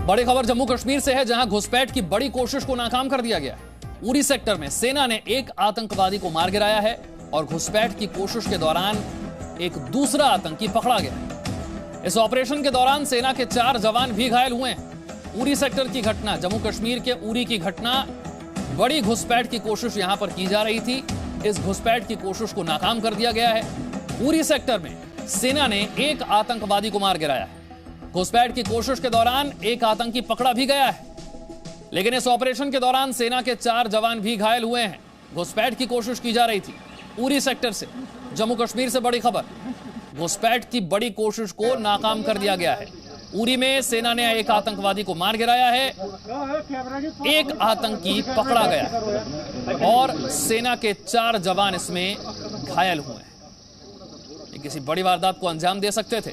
बड़ी खबर जम्मू कश्मीर से है, जहां घुसपैठ की बड़ी कोशिश को नाकाम कर दिया गया है। उरी सेक्टर में सेना ने एक आतंकवादी को मार गिराया है और घुसपैठ की कोशिश के दौरान एक दूसरा आतंकी पकड़ा गया। इस ऑपरेशन के दौरान सेना के 4 जवान भी घायल हुए हैं। उरी सेक्टर की घटना, जम्मू कश्मीर के उरी की घटना, बड़ी घुसपैठ की कोशिश यहां पर की जा रही थी। इस घुसपैठ की कोशिश को नाकाम कर दिया गया है। उरी सेक्टर में सेना ने एक आतंकवादी को मार गिराया है। घुसपैठ की कोशिश के दौरान एक आतंकी पकड़ा भी गया है, लेकिन इस ऑपरेशन के दौरान सेना के 4 जवान भी घायल हुए हैं। घुसपैठ की कोशिश की जा रही थी उरी सेक्टर से। जम्मू कश्मीर से बड़ी खबर, घुसपैठ की बड़ी कोशिश को नाकाम कर दिया गया है। उरी में सेना ने एक आतंकवादी को मार गिराया है, एक आतंकी पकड़ा गया और सेना के 4 जवान इसमें घायल हुए हैं। किसी बड़ी वारदात को अंजाम दे सकते थे,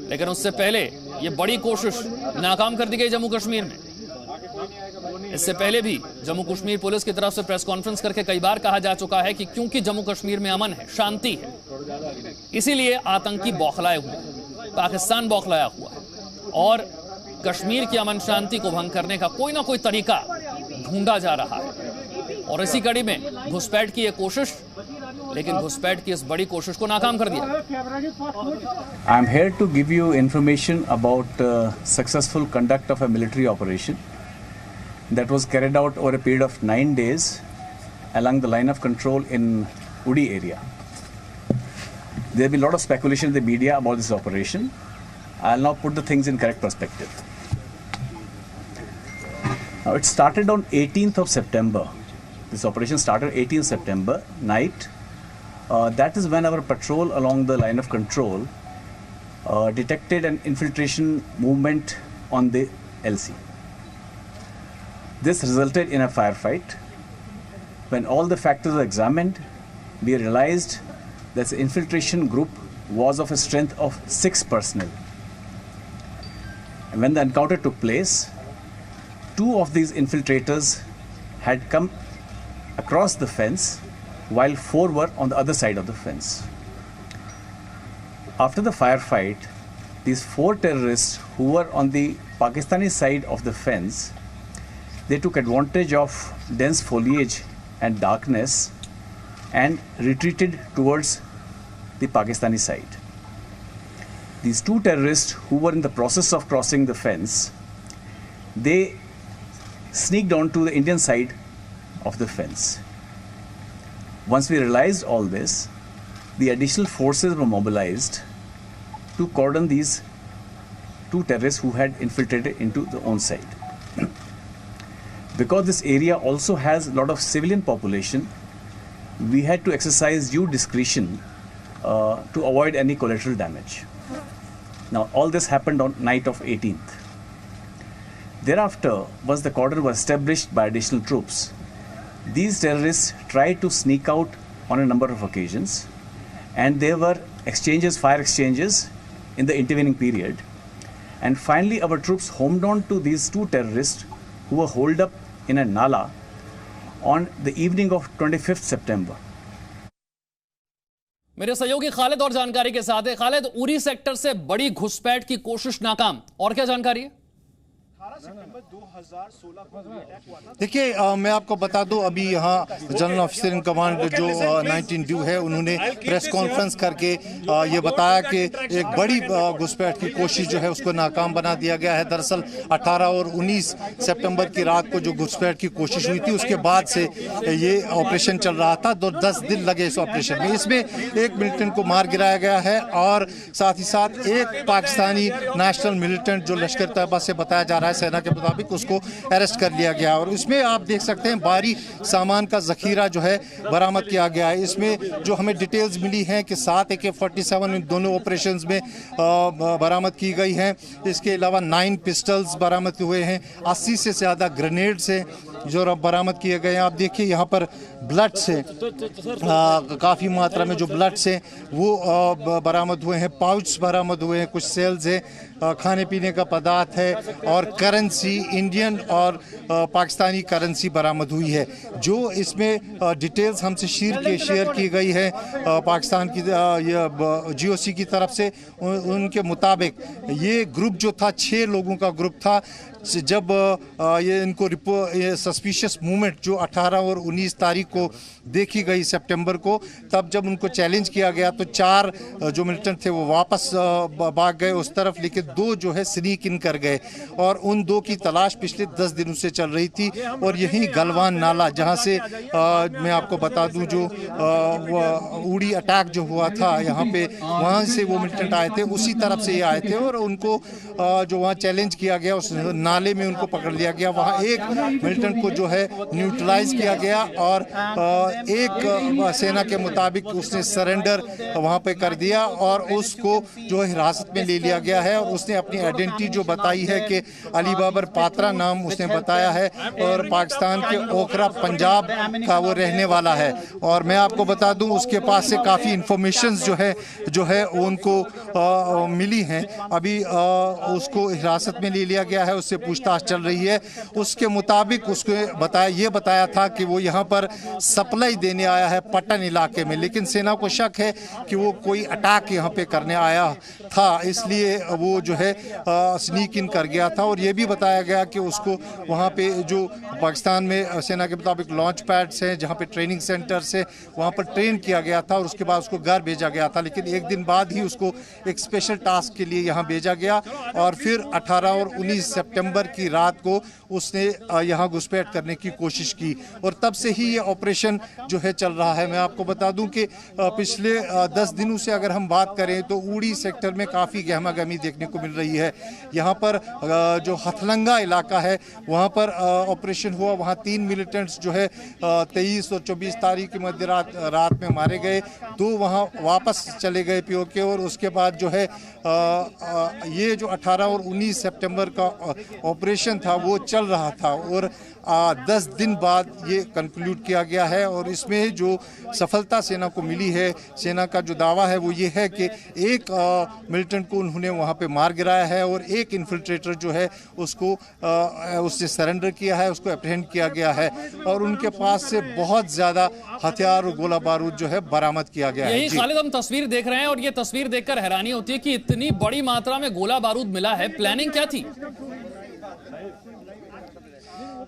लेकिन उससे पहले यह बड़ी कोशिश नाकाम कर दी गई जम्मू कश्मीर में। इससे पहले भी जम्मू कश्मीर पुलिस की तरफ से प्रेस कॉन्फ्रेंस करके कई बार कहा जा चुका है कि क्योंकि जम्मू कश्मीर में अमन है, शांति है, इसीलिए आतंकी बौखलाए हुए, पाकिस्तान बौखलाया हुआ है और कश्मीर की अमन शांति को भंग करने का कोई ना कोई तरीका ढूंढा जा रहा है। और इसी कड़ी में घुसपैठ की यह कोशिश, लेकिन घुसपैठ की इस बड़ी कोशिश को नाकाम कर दिया। I am here to give you information about successful conduct of a military operation that was carried out over a period of 9 days along the line of control in Uri area. There will be a lot of speculation in the media about this operation. I'll now put the things in correct perspective. Now it started on 18th of September. This operation started 18th September night. That is when our patrol along the line of control detected an infiltration movement on the LC. This resulted in a firefight. When all the factors were examined, we realized that the infiltration group was of a strength of 6 personnel. And when the encounter took place, 2 of these infiltrators had come across the fence, while 4 were on the other side of the fence. After the firefight, these 4 terrorists who were on the Pakistani side of the fence, they took advantage of dense foliage and darkness and retreated towards the Pakistani side. These 2 terrorists who were in the process of crossing the fence, they sneaked onto the Indian side of the fence. Once we realized all this, the additional forces were mobilized to cordon these 2 terrorists who had infiltrated into the own side. Because this area also has a lot of civilian population, we had to exercise due discretion to avoid any collateral damage. Now all this happened on night of 18th. Thereafter, once the cordon was established by additional troops, these terrorists tried to sneak out on a number of occasions, and there were exchanges, fire exchanges in the intervening period. And finally, our troops homed on to these 2 terrorists who were holed up in a nala on the evening of 25th September. मेरे सहयोगी खालिद और जानकारी के साथ है। Khalid, Uri sector से बड़ी घुसपैठ की कोशिश नाकाम, और क्या जानकारी है? देखिए, मैं आपको बता दूं, अभी यहाँ जनरल ऑफिसर इन कमांड जो 19 ड्यू है, उन्होंने प्रेस कॉन्फ्रेंस करके ये बताया कि एक बड़ी घुसपैठ की कोशिश जो है उसको नाकाम बना दिया गया है। दरअसल 18 और 19 सितंबर की रात को जो घुसपैठ की कोशिश हुई थी, उसके बाद से ये ऑपरेशन चल रहा था। 10 दिन लगे इस ऑपरेशन में। इसमें एक मिलिटेंट को मार गिराया गया है और साथ ही साथ एक पाकिस्तानी नेशनल मिलिटेंट जो लश्कर तैयबा से बताया जा रहा है सेना के मुताबिक, उसको अरेस्ट कर लिया गया। और इसमें आप देख सकते हैं भारी सामान का जखीरा जो है बरामद किया गया है। इसमें जो हमें डिटेल्स मिली हैं कि 7 AK-47 इन दोनों ऑपरेशंस में बरामद की गई हैं। इसके अलावा 9 पिस्टल्स बरामद हुए हैं, 80 से ज़्यादा ग्रेनेड्स हैं जो बरामद किए गए हैं। आप देखिए यहाँ पर ब्लड से काफ़ी मात्रा में जो ब्लड से वो बरामद हुए हैं, पाउच बरामद हुए हैं, कुछ सेल्स हैं खाने पीने का पदार्थ है और करेंसी इंडियन और पाकिस्तानी करेंसी बरामद हुई है। जो इसमें डिटेल्स हमसे शेयर की गई है पाकिस्तान की GOC की तरफ से, उनके मुताबिक ये ग्रुप जो था 6 लोगों का ग्रुप था। जब ये इनको सस्पिशियस मूवमेंट जो 18 और 19 तारीख को देखी गई सितंबर को, तब जब उनको चैलेंज किया गया तो 4 जो मिलिटेंट थे वो वापस भाग गए उस तरफ, लेकिन 2 जो है स्नीक इन कर गए और उन 2 की तलाश पिछले 10 दिनों से चल रही थी। और यही गलवान नाला जहां से मैं आपको बता दूं जो उड़ी अटैक जो हुआ था यहाँ पे, वहां से वो मिलिटेंट आए थे, उसी तरफ से ये आए थे और उनको जो वहाँ चैलेंज किया गया उस नाले में उनको पकड़ लिया गया। वहाँ एक मिलिटेंट को जो है न्यूट्रलाइज किया गया और एक सेना के मुताबिक उसने सरेंडर वहाँ पे कर दिया और उसको जो हिरासत में ले लिया गया है। और उसने अपनी आइडेंटिटी जो बताई है कि अली बाबर पात्रा नाम उसने बताया है और पाकिस्तान के ओखरा पंजाब का वो रहने वाला है। और मैं आपको बता दूं उसके पास से काफ़ी इंफॉर्मेशन जो है उनको मिली हैं। अभी उसको हिरासत में ले लिया गया है, उससे पूछताछ चल रही है। उसके मुताबिक उसको बताया था कि वो यहाँ पर सप्लाई देने आया है पटन इलाके में, लेकिन सेना को शक है कि वो कोई अटैक यहाँ पे करने आया था, इसलिए वो जो है स्नीक इन कर गया था। और ये भी बताया गया कि उसको वहाँ पे जो पाकिस्तान में सेना के मुताबिक लॉन्च पैड्स हैं जहाँ पे ट्रेनिंग सेंटर्स है, वहाँ पर ट्रेन किया गया था और उसके बाद उसको घर भेजा गया था। लेकिन एक दिन बाद ही उसको एक स्पेशल टास्क के लिए यहाँ भेजा गया और फिर 18 और 19 सितंबर की रात को उसने यहाँ घुसपैठ करने की कोशिश की और तब से ही ये ऑपरेशन जो है चल रहा है। मैं आपको बता दूं कि पिछले 10 दिनों से अगर हम बात करें तो उड़ी सेक्टर में काफ़ी गहमा गहमी देखने को मिल रही है। यहाँ पर जो हथलंगा इलाका है वहाँ पर ऑपरेशन हुआ, वहाँ 3 मिलिटेंट्स जो है 23 और 24 तारीख की मध्य रात में मारे गए, 2 वहाँ वापस चले गए POK। और उसके बाद जो है ये जो 18 और 19 सितंबर का ऑपरेशन था वो चल रहा था और 10 दिन बाद ये कंक्लूड किया गया है। और इसमें जो सफलता सेना को मिली है, सेना का जो दावा है वो ये है कि एक मिलिटेंट को उन्होंने वहाँ पे मार गिराया है और एक इन्फिल्ट्रेटर जो है उसको उसने सरेंडर किया है, उसको अप्रहेंड किया गया है और उनके पास से बहुत ज़्यादा हथियार और गोला बारूद जो है बरामद किया गया है। यही खालिद हम तस्वीर देख रहे हैं और ये तस्वीर देखकर हैरानी होती है कि इतनी बड़ी मात्रा में गोला बारूद मिला है। प्लानिंग क्या थी?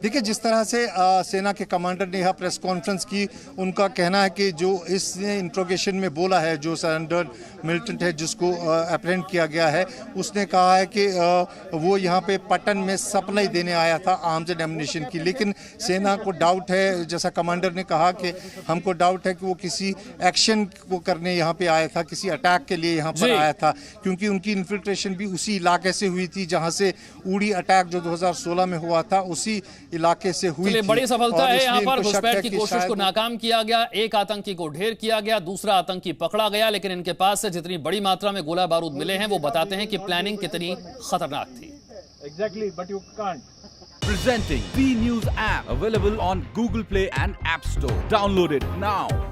देखिए, जिस तरह से सेना के कमांडर ने यहाँ प्रेस कॉन्फ्रेंस की, उनका कहना है कि जो इसने इंट्रोगेशन में बोला है, जो सरेंडर मिलिटेंट है जिसको अप्रहेंड किया गया है, उसने कहा है कि वो यहाँ पे पटन में सप्लाई देने आया था आर्म्स एंड एम्युनिशन की। लेकिन सेना को डाउट है, जैसा कमांडर ने कहा कि हमको डाउट है कि वो किसी एक्शन को करने यहाँ पे आया था, किसी अटैक के लिए यहाँ पर आया था, क्योंकि उनकी इन्फिल्ट्रेशन भी उसी इलाके से हुई थी जहाँ से उड़ी अटैक जो 2016 में हुआ था उसी इलाके से हुई थी। बड़ी सफलता है यहाँ पर। घुसपैठ की कोशिश को नाकाम किया गया, एक आतंकी को ढेर किया गया, दूसरा आतंकी पकड़ा गया। लेकिन इनके पास से जितनी बड़ी मात्रा में गोला बारूद मिले हैं वो बताते हैं कि प्लानिंग कितनी खतरनाक थी। Exactly, but you can't. Presenting B News app, available on Google Play and App Store. Download it now.